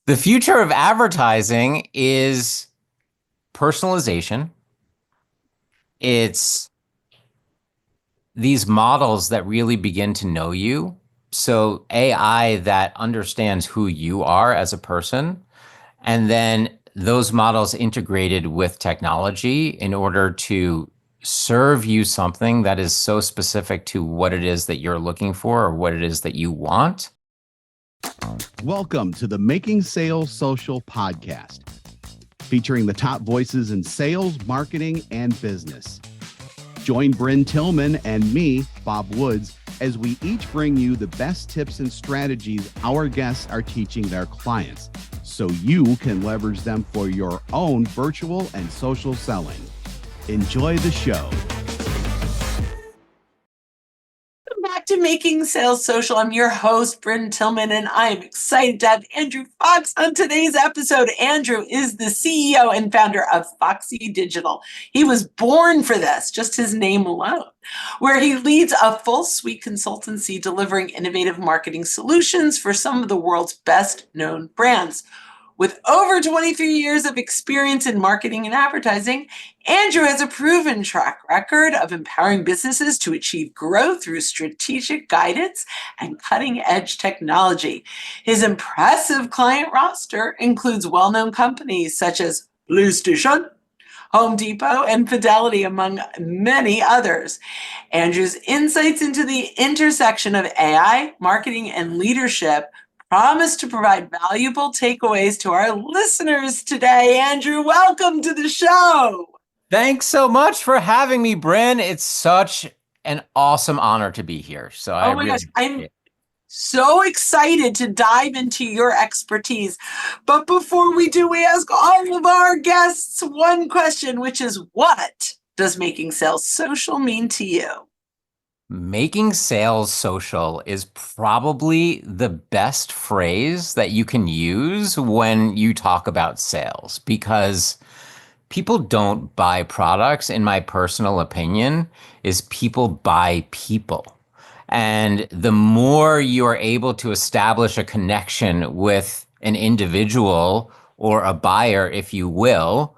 The future of advertising is personalization. It's these models that really begin to know you. So AI that understands who you are as a person, and then those models integrated with technology in order to serve you something that is so specific to what it is that you're looking for or what it is that you want. Welcome to the Making Sales Social podcast, featuring the top voices in sales, marketing, and business. Join Bryn Tillman and me, Bob Woods, as we each bring you the best tips and strategies our guests are teaching their clients, so you can leverage them for your own virtual and social selling. Enjoy the show. Back to Making Sales Social. I'm your host, Bryn Tillman, and I am excited to have Andrew Fox on today's episode. Andrew is the CEO and founder of Foxy Digital. He was born for this, just his name alone, where he leads a full suite consultancy delivering innovative marketing solutions for some of the world's best known brands. With over 23 years of experience in marketing and advertising, Andrew has a proven track record of empowering businesses to achieve growth through strategic guidance and cutting-edge technology. His impressive client roster includes well-known companies such as PlayStation, Home Depot, and Fidelity, among many others. Andrew's insights into the intersection of AI, marketing, and leadership promise to provide valuable takeaways to our listeners today. Andrew, welcome to the show. Thanks so much for having me, Bryn. It's such an awesome honor to be here. So Oh my gosh, I'm so excited to dive into your expertise. But before we do, we ask all of our guests one question, which is, what does making sales social mean to you? Making sales social is probably the best phrase that you can use when you talk about sales, because people don't buy products, in my personal opinion, is people buy people. And the more you are able to establish a connection with an individual or a buyer, if you will,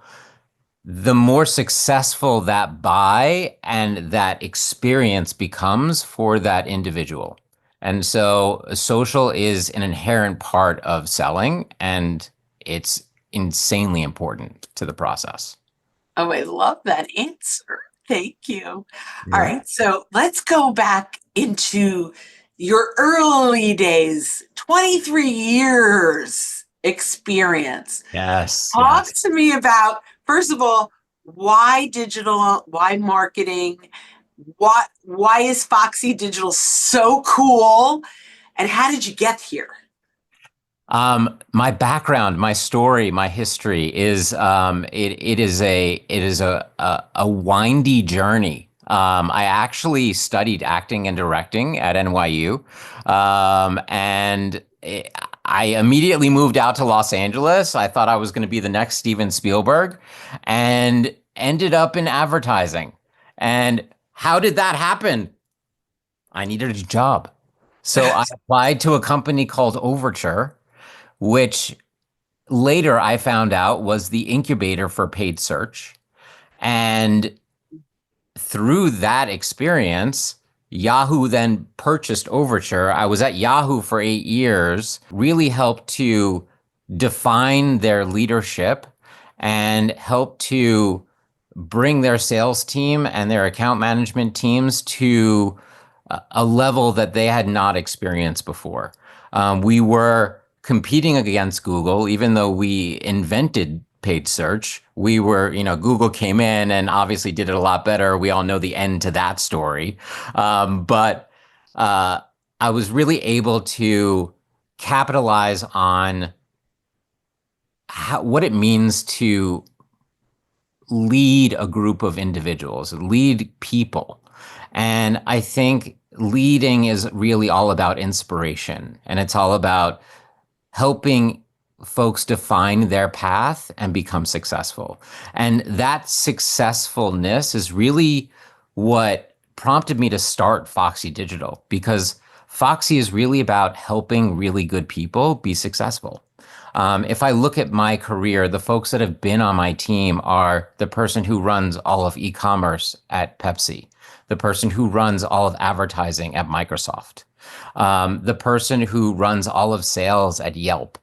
the more successful that buy and that experience becomes for that individual. And so social is an inherent part of selling, and it's insanely important to the process. Oh, I love that answer. Thank you. All right, so let's go back into your early days, 23 years experience. Yes. Talk to me about, first of all, why digital, why marketing, why is Foxy Digital so cool, and how did you get here? My background, my story, my history is it is a windy journey. I actually studied acting and directing at NYU, and I immediately moved out to Los Angeles. I thought I was going to be the next Steven Spielberg, and ended up in advertising. And how did that happen? I needed a job. So I applied to a company called Overture, which later I found out was the incubator for paid search. And through that experience, Yahoo then purchased Overture. I was at Yahoo for 8 years, really helped to define their leadership and help to bring their sales team and their account management teams to a level that they had not experienced before. We were competing against Google, even though we invented paid search. We were, Google came in and obviously did it a lot better. We all know the end to that story. But I was really able to capitalize on what it means to lead a group of individuals, lead people. And I think leading is really all about inspiration, and it's all about helping folks define their path and become successful. And that successfulness is really what prompted me to start Foxy Digital, because Foxy is really about helping really good people be successful. If I look at my career, the folks that have been on my team are the person who runs all of e-commerce at Pepsi, the person who runs all of advertising at Microsoft, the person who runs all of sales at Yelp,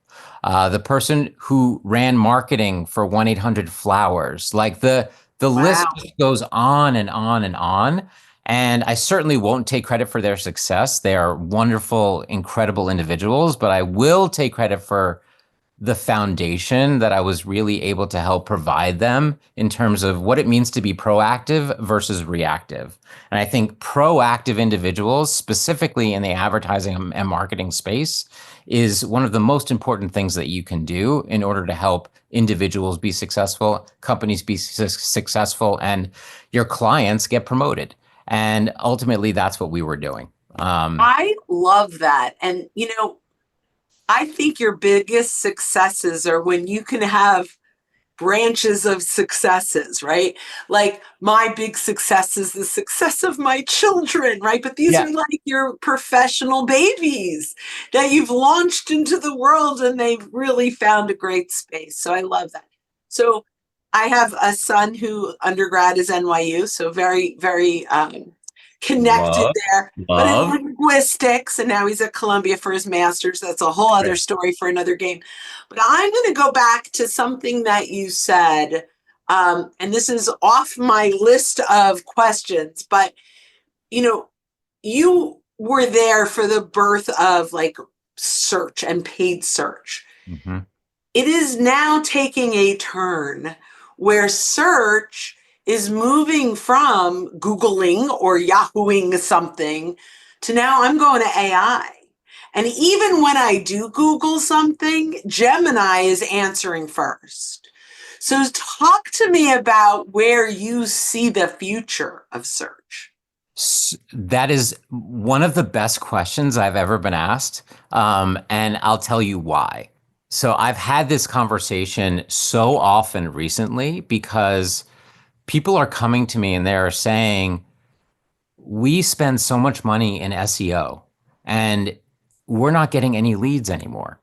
the person who ran marketing for 1-800-Flowers. Like the list Wow. just goes on and on and on. And I certainly won't take credit for their success. They are wonderful, incredible individuals, but I will take credit for the foundation that I was really able to help provide them in terms of what it means to be proactive versus reactive. And I think proactive individuals, specifically in the advertising and marketing space, is one of the most important things that you can do in order to help individuals be successful, companies be successful, and your clients get promoted. And ultimately, that's what we were doing. I love that. And, I think your biggest successes are when you can have branches of successes, right? Like my big success is the success of my children, right? But these Yeah. are like your professional babies that you've launched into the world and they've really found a great space. So I love that. So I have a son who undergrad is NYU, so very, very connected Love, there, but in love. linguistics, and now he's at Columbia for his master's. That's a whole other Right. story for another game. But I'm going to go back to something that you said, and this is off my list of questions, but you were there for the birth of like search and paid search. Mhm. It is now taking a turn where search is moving from Googling or Yahooing something to now I'm going to AI. And even when I do Google something, Gemini is answering first. So talk to me about where you see the future of search. That is one of the best questions I've ever been asked. And I'll tell you why. So I've had this conversation so often recently because people are coming to me and they're saying, we spend so much money in SEO and we're not getting any leads anymore.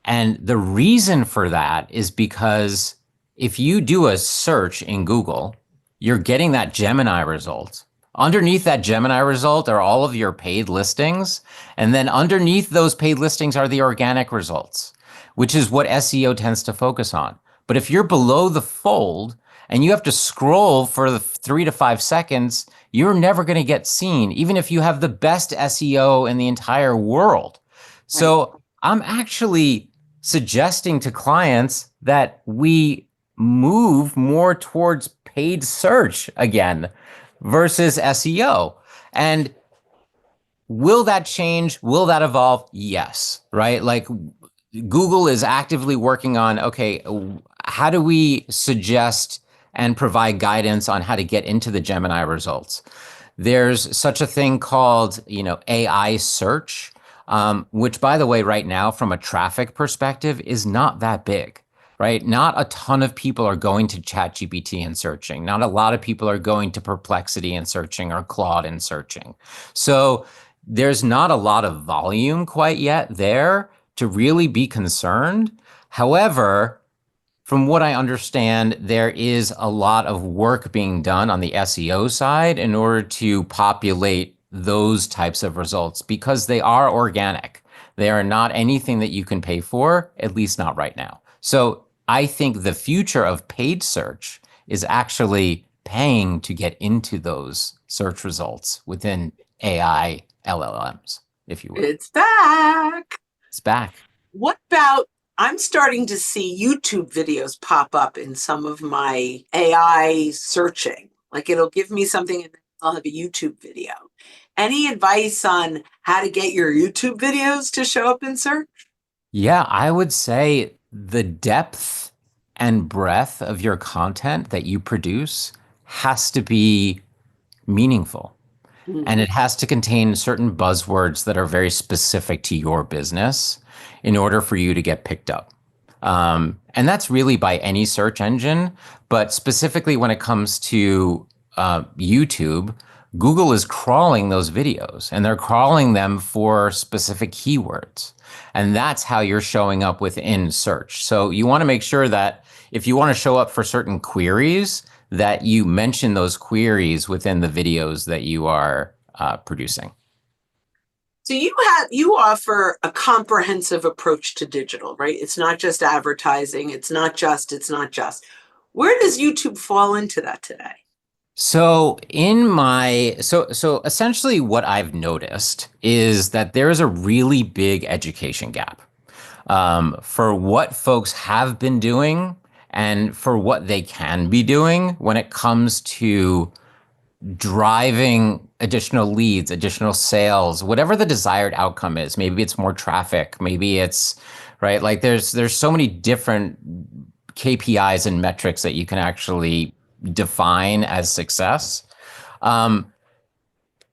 And the reason for that is because if you do a search in Google, you're getting that Gemini result. Underneath that Gemini result are all of your paid listings. And then underneath those paid listings are the organic results, which is what SEO tends to focus on. But if you're below the fold and you have to scroll for the 3 to 5 seconds, you're never going to get seen, even if you have the best SEO in the entire world. Right. So I'm actually suggesting to clients that we move more towards paid search again versus SEO. And will that change? Will that evolve? Yes, right? Like Google is actively working on, okay, how do we suggest and provide guidance on how to get into the Gemini results? There's such a thing called, AI search, which, by the way, right now, from a traffic perspective, is not that big, right? Not a ton of people are going to ChatGPT and searching. Not a lot of people are going to Perplexity and searching or Claude and searching. So there's not a lot of volume quite yet there to really be concerned. However, from what I understand, there is a lot of work being done on the SEO side in order to populate those types of results because they are organic. They are not anything that you can pay for, at least not right now. So I think the future of paid search is actually paying to get into those search results within AI LLMs, if you will. It's back. It's back. What about I'm starting to see YouTube videos pop up in some of my AI searching. Like it'll give me something and then I'll have a YouTube video. Any advice on how to get your YouTube videos to show up in search? Yeah, I would say the depth and breadth of your content that you produce has to be meaningful. And Mhm. it has to contain certain buzzwords that are very specific to your business in order for you to get picked up. And that's really by any search engine, but specifically when it comes to YouTube, Google is crawling those videos and they're crawling them for specific keywords. And that's how you're showing up within search. So you want to make sure that if you want to show up for certain queries, that you mention those queries within the videos that you are producing. So you offer a comprehensive approach to digital, right? It's not just advertising. It's not just. Where does YouTube fall into that today? So so essentially what I've noticed is that there is a really big education gap for what folks have been doing and for what they can be doing when it comes to driving additional leads, additional sales, whatever the desired outcome is. Maybe it's more traffic, maybe it's right. Like there's so many different KPIs and metrics that you can actually define as success. Um,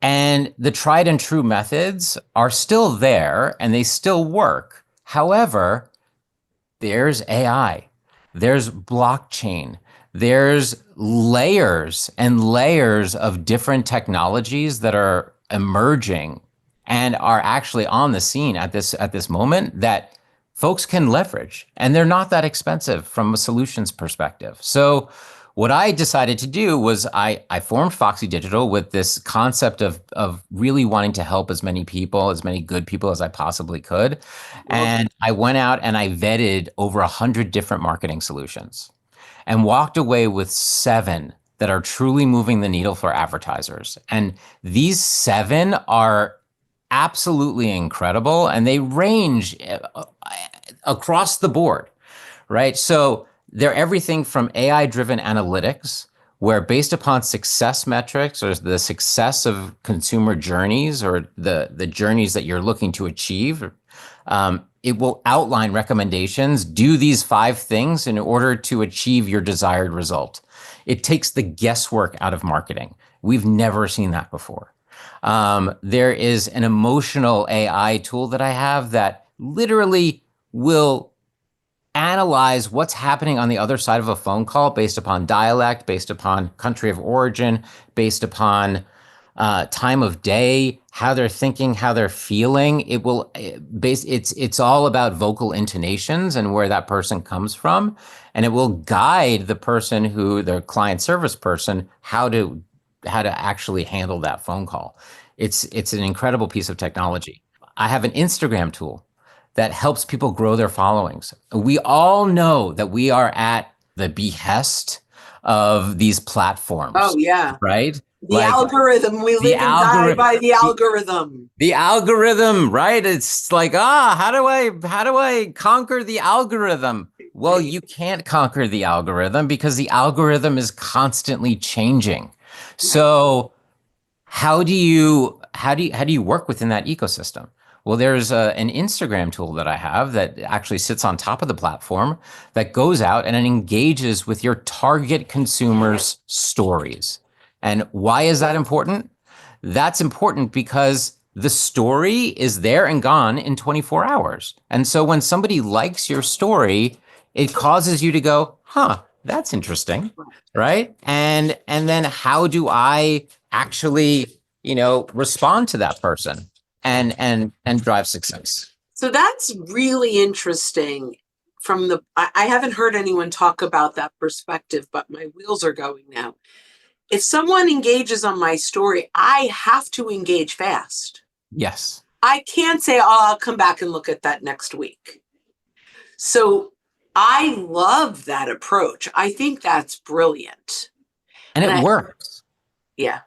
and the tried and true methods are still there and they still work. However, there's AI, there's blockchain, there's layers and layers of different technologies that are emerging and are actually on the scene at this moment that folks can leverage, and they're not that expensive from a solutions perspective. So what I decided to do was I formed Foxy Digital with this concept of really wanting to help as many people, as many good people as I possibly could. And I went out and I vetted over 100 different marketing solutions and walked away with 7 that are truly moving the needle for advertisers. And these 7 are absolutely incredible, and they range across the board, right? So they're everything from AI-driven analytics, where based upon success metrics or the success of consumer journeys or the journeys that you're looking to achieve, it will outline recommendations. Do these 5 things in order to achieve your desired result. It takes the guesswork out of marketing. We've never seen that before. There is an emotional AI tool that I have that literally will analyze what's happening on the other side of a phone call based upon dialect, based upon country of origin, based upon time of day, how they're thinking, how they're feeling. It's all about vocal intonations and where that person comes from, and it will guide the person their client service person how to actually handle that phone call. It's an incredible piece of technology. I have an Instagram tool that helps people grow their followings. We all know that we are at the behest of these platforms. Oh yeah. Right? The algorithm. We live and die by the algorithm. The algorithm, right? It's like, how do I conquer the algorithm? Well, you can't conquer the algorithm because the algorithm is constantly changing. So how do you work within that ecosystem? Well, there's an Instagram tool that I have that actually sits on top of the platform that goes out and it engages with your target consumers' stories. And why is that important? That's important because the story is there and gone in 24 hours. And so when somebody likes your story, it causes you to go, that's interesting, right? And then how do I actually, respond to that person and drive success? So that's really interesting. I haven't heard anyone talk about that perspective, but my wheels are going now. If someone engages on my story, I have to engage fast. Yes. I can't say, I'll come back and look at that next week. So I love that approach. I think that's brilliant. And it works. Yeah.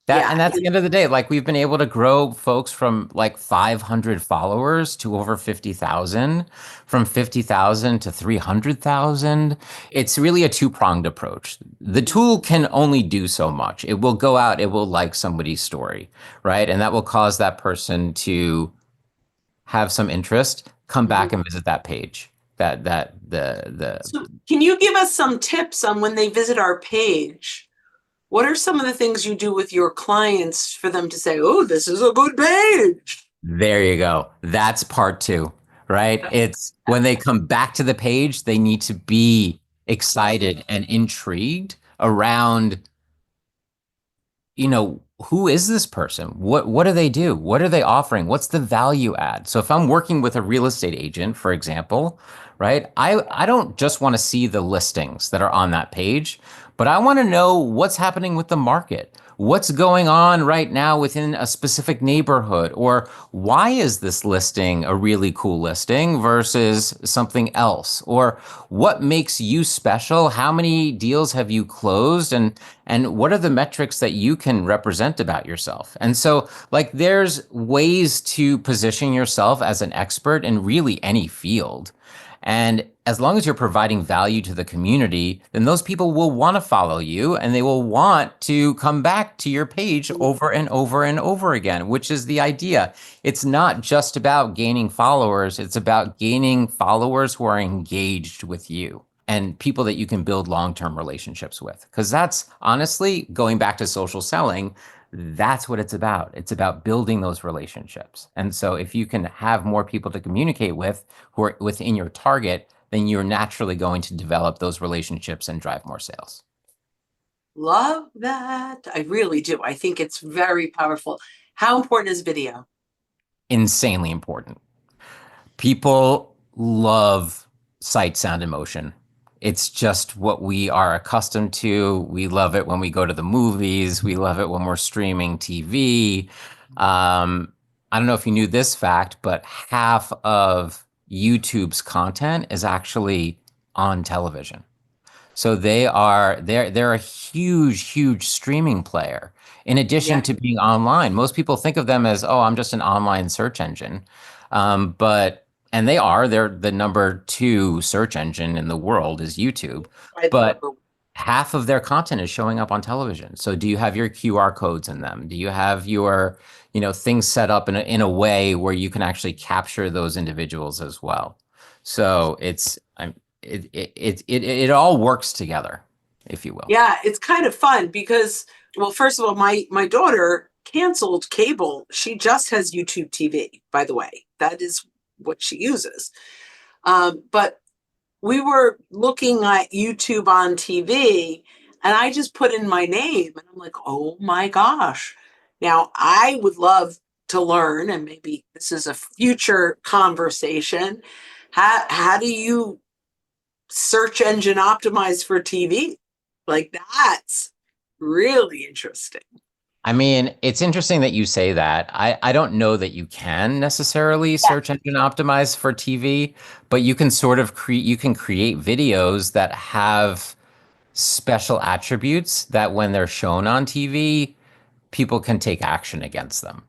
And that's the end of the day. Like, we've been able to grow folks from like 500 followers to over 50,000, from 50,000 to 300,000. It's really a 2-pronged approach. The tool can only do so much. It will go out, it will like somebody's story, right? And that will cause that person to have some interest, come back and visit that page. So can you give us some tips on when they visit our page? What are some of the things you do with your clients for them to say, oh, this is a good page? There you go. That's part 2, right? It's when they come back to the page, they need to be excited and intrigued around, who is this person? What do they do? What are they offering? What's the value add? So if I'm working with a real estate agent, for example, right? I don't just want to see the listings that are on that page, but I want to know what's happening with the market. What's going on right now within a specific neighborhood? Or why is this listing a really cool listing versus something else? Or what makes you special? How many deals have you closed? And what are the metrics that you can represent about yourself? And so, like, there's ways to position yourself as an expert in really any field. And as long as you're providing value to the community, then those people will want to follow you and they will want to come back to your page over and over and over again, which is the idea. It's not just about gaining followers, it's about gaining followers who are engaged with you and people that you can build long-term relationships with. Because that's honestly, going back to social selling, that's what it's about. It's about building those relationships. And so if you can have more people to communicate with who are within your target, then you're naturally going to develop those relationships and drive more sales. Love that. I really do. I think it's very powerful. How important is video? Insanely important. People love sight, sound, and motion. It's just what we are accustomed to. We love it when we go to the movies. We love it when we're streaming TV. I don't know if you knew this fact, but half of YouTube's content is actually on television. So they're a huge streaming player. In addition Yeah, to being online, most people think of them as, oh, I'm just an online search engine. But and they're the number two search engine in the world is YouTube. by the But number. half of their content is showing up on television. So do you have your QR codes in them? Do you have your, things set up in a way where you can actually capture those individuals as well? So it all works together, if you will. Yeah, it's kind of fun because, well, first of all, my daughter canceled cable. She just has YouTube TV, by the way. That is what she uses. But we were looking at YouTube on TV, and I just put in my name, and I'm like, oh my gosh. Now, I would love to learn, and maybe this is a future conversation. How do you search engine optimize for TV? Like, that's really interesting. I mean, it's interesting that you say that. I don't know that you can necessarily Yeah. search engine optimize for TV, but you can sort of create videos that have special attributes that when they're shown on TV, people can take action against them.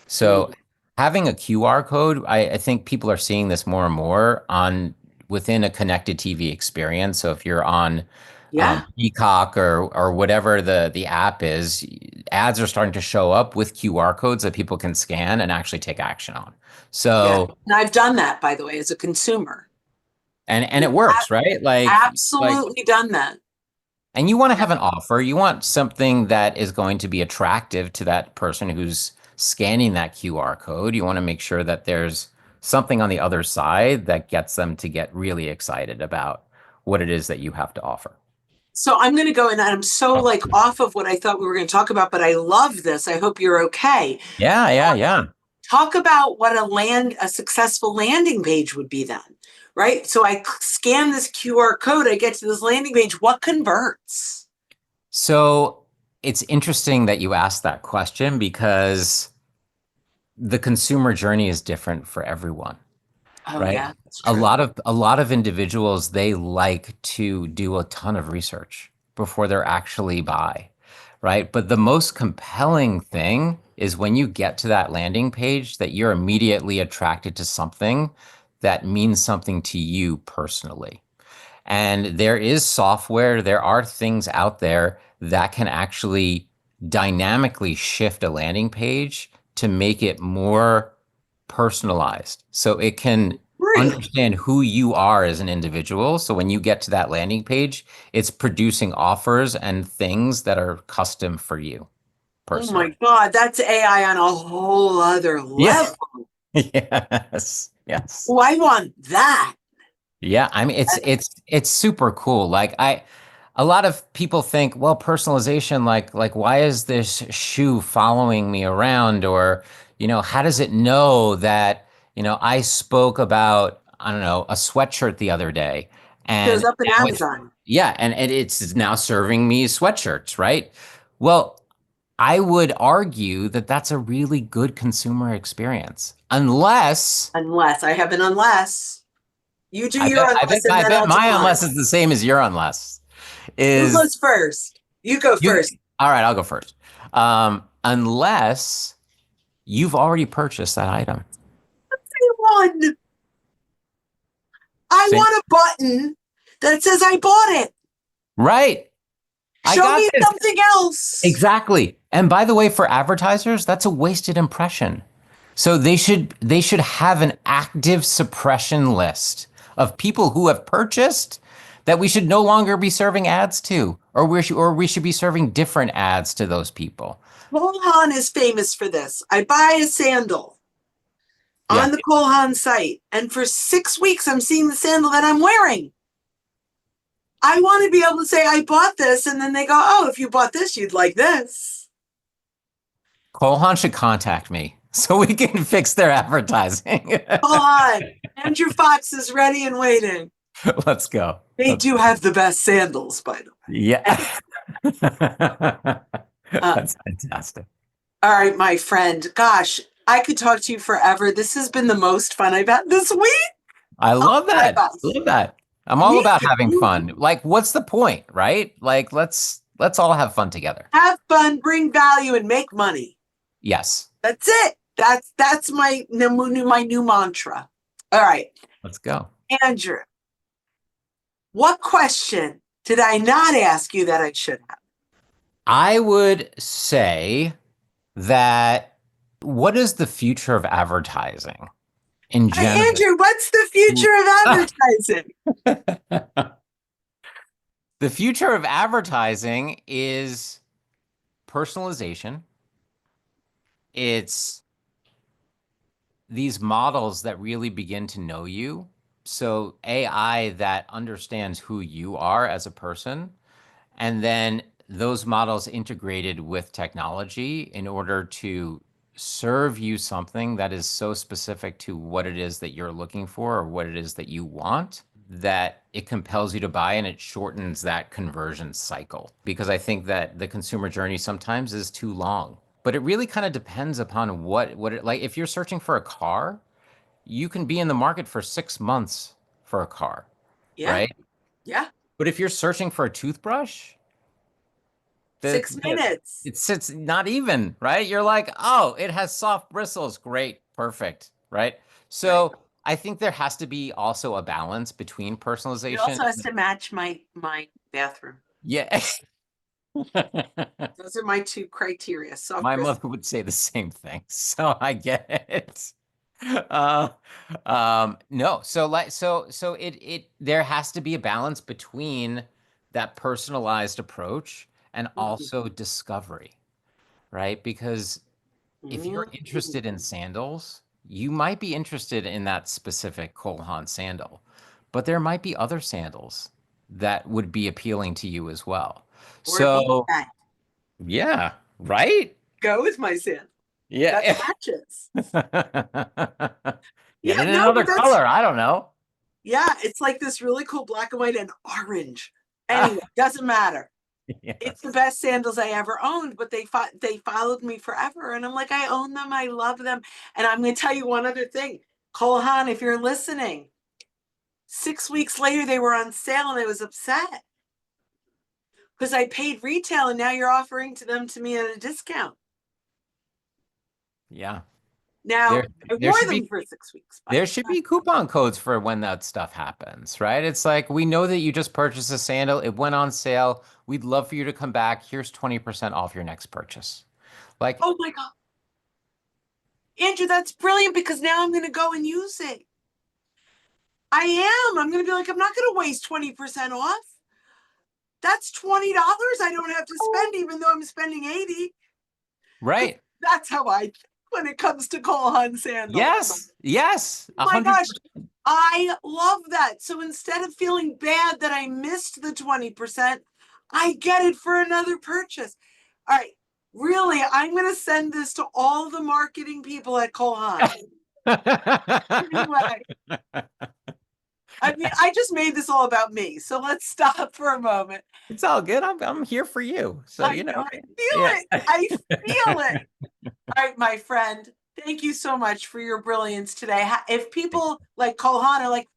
So Mm, having a QR code, I think people are seeing this more and more on within a connected TV experience. So if you're on yeah, Peacock or whatever the app is, ads are starting to show up with QR codes that people can scan and actually take action on. yeah. So And I've done that, by the way, as a consumer. and it works, right? Like Absolutely done that. and you want to have an offer. You want something that is going to be attractive to that person who's scanning that QR code. You want to make sure that there's something on the other side that gets them to get really excited about what it is that you have to offer. So I'm going to go, and I'm so Oh, like off of what I thought we were going to talk about, but I love this. I hope you're okay. yeah. Talk about what a successful landing page would be then, right? So I scan this QR code, I get to this landing page. What converts? So it's interesting that you asked that question because the consumer journey is different for everyone. Oh Right? yeah, that's A true. lot of a lot of individuals, they like to do a ton of research before they're actually buy, right? But the most compelling thing is when you get to that landing page that you're immediately attracted to something that means something to you personally. And there is software, there are things out there that can actually dynamically shift a landing page to make it more personalized. So it can Really? understand who you are as an individual. So when you get to that landing page, it's producing offers and things that are custom for you Oh my personally. God, that's AI on a whole other Yeah. level. Yes. Oh, I want that. Yeah. I mean, it's super cool. Like a lot of people think, well, personalization, like why is this shoe following me around? Or, how does it know that, I spoke about, I don't know, a sweatshirt the other day Shows and up in now it's, Amazon. yeah, and it's now serving me sweatshirts, right? Well, I would argue that that's a really good consumer experience, unless Unless I have an unless. You do I your bet, I bet, unless and I then bet I'll do my mine. unless is the same as your unless. Who Is goes first? You go you? first. All right, I'll go first. Unless you've already purchased that item. I won. I See? want a button that says I bought it. Right. I Show got me this. something else. Exactly. And by the way, for advertisers, that's a wasted impression. So they should have an active suppression list of people who have purchased that we should no longer be serving ads to, or we should be serving different ads to those people. Cole Haan is famous for this. I buy a sandal Yeah. on the Cole Haan site, and for 6 weeks, I'm seeing the sandal that I'm wearing. I want to be able to say I bought this, and then they go, "Oh, if you bought this, you'd like this." Colhan should contact me so we can fix their advertising. Cole Haan, Andrew Fox is ready and waiting. Let's go. They do have the best sandals, by the way. Yeah. Uh, That's fantastic. all right, my friend. Gosh, I could talk to you forever. This has been the most fun I've had this week. I Oh love my that. gosh. Love that. I'm all Me about having too. fun. Like, what's the point, right? Like, let's all have fun together. Have fun, bring value, and make money. Yes. That's it. That's my new mantra. All right, Let's go. Andrew. What question did I not ask you that I should have? I would say that what is the future of advertising in general? Andrew, what's the future of advertising? The future of advertising is personalization. It's these models that really begin to know you. So AI that understands who you are as a person, and then those models integrated with technology in order to serve you something that is so specific to what it is that you're looking for or what it is that you want that it compels you to buy and it shortens that conversion cycle. Because I think that the consumer journey sometimes is too long. But it really kind of depends upon what it like. If you're searching for a car, you can be in the market for 6 months for a car, Yeah, right? yeah. But if you're searching for a toothbrush, the, 6 minutes. it's not even, right? You're like, oh, it has soft bristles. Great, perfect, right? Right. So I think there has to be also a balance between It personalization. also has to match my bathroom. Yeah. Those are my two criteria. Soft My bristles. mother would say the same thing, so I get it. Uh, no, so there has to be a balance between that personalized approach and also discovery, right? Because if you're Mhm. interested in sandals, you might be interested in that specific Cole Haan sandal, but there might be other sandals that would be appealing to you as well. Or an So, unpack. yeah, right? Go with my sand. That Yeah. matches. Get Yeah, it in no, another but that's color. I don't know. yeah, it's like this really cool black and white and orange. Anyway, doesn't matter. It's the Yes. best sandals I ever owned, but they followed me forever. And I'm like, I own them, I love them. And I'm gonna tell you one other thing. Cole Haan, if you're listening, 6 weeks later they were on sale and I was upset because I paid retail and now you're offering to me at a discount. Yeah. Now There I there wore should them be for 6 weeks, by there the should way. be coupon codes for when that stuff happens, right? It's like we know that you just purchased a sandal, it went on sale. We'd love for you to come back. Here's 20% off your next purchase. Like, Oh my God. Andrew, that's brilliant because now I'm gonna go and use it. I am. I'm gonna be like, I'm not gonna waste 20% off. That's $20 I don't have to spend, even though I'm spending 80. right. That's how I think when it comes to Cole Haan sandals. Yes. Yes. Oh my gosh, 100%. I love that. So instead of feeling bad that I missed the 20%, I get it for another purchase. All right. Really, I'm going to send this to all the marketing people at Kohan. Anyway, I mean, I just made this all about me. So let's stop for a moment. It's all good. I'm here for you. So, I know, I feel it. I feel it. All right, my friend. Thank you so much for your brilliance today. If people like Kohan are like,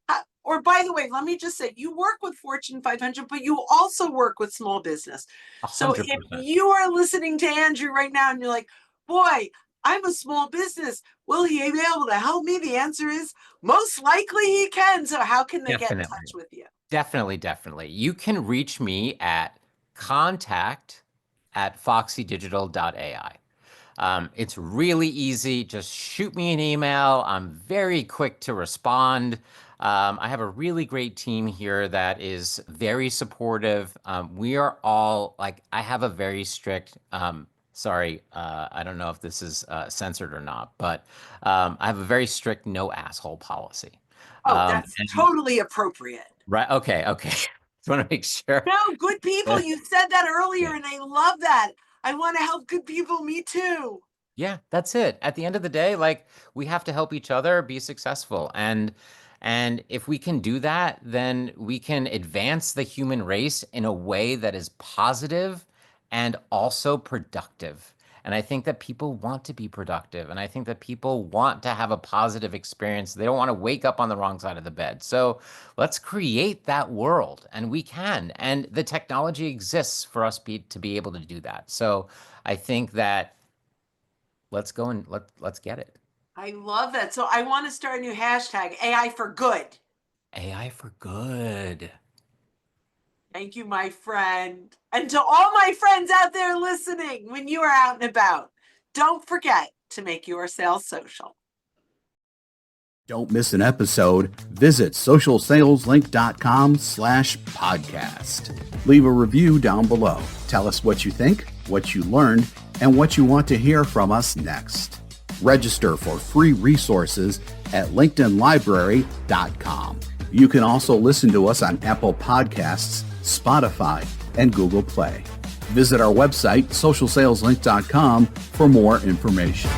or by the way, let me just say, you work with Fortune 500, but you also work with small business. So 100%. if you are listening to Andrew right now and you're like, boy, I'm a small business, will he be able to help me? The answer is most likely he can. So how can they get in touch with you? Definitely. You can reach me at contact@foxydigital.ai. It's really easy. Just shoot me an email. I'm very quick to respond. I have a really great team here that is very supportive. We are all like, I have a very strict, sorry, I don't know if this is censored or not, but I have a very strict no asshole policy. Oh, that's totally appropriate. Right. Okay. Just want to make sure. No, good people. You said that earlier, and I love that. I want to help good people. Me too. Yeah, that's it. At the end of the day, like we have to help each other be successful. And if we can do that, then we can advance the human race in a way that is positive and also productive. And I think that people want to be productive. And I think that people want to have a positive experience. They don't want to wake up on the wrong side of the bed. So let's create that world. And we can. And the technology exists for us to be able to do that. So I think that let's go and let's get it. I love that. So I want to start a new hashtag, AI for good. AI for good. Thank you, my friend. And to all my friends out there listening, when you are out and about, don't forget to make your sales social. Don't miss an episode. Visit socialsaleslink.com/podcast. Leave a review down below. Tell us what you think, what you learned, and what you want to hear from us next. Register for free resources at linkedinlibrary.com. You can also listen to us on Apple Podcasts, Spotify, and Google Play. Visit our website, socialsaleslink.com, for more information.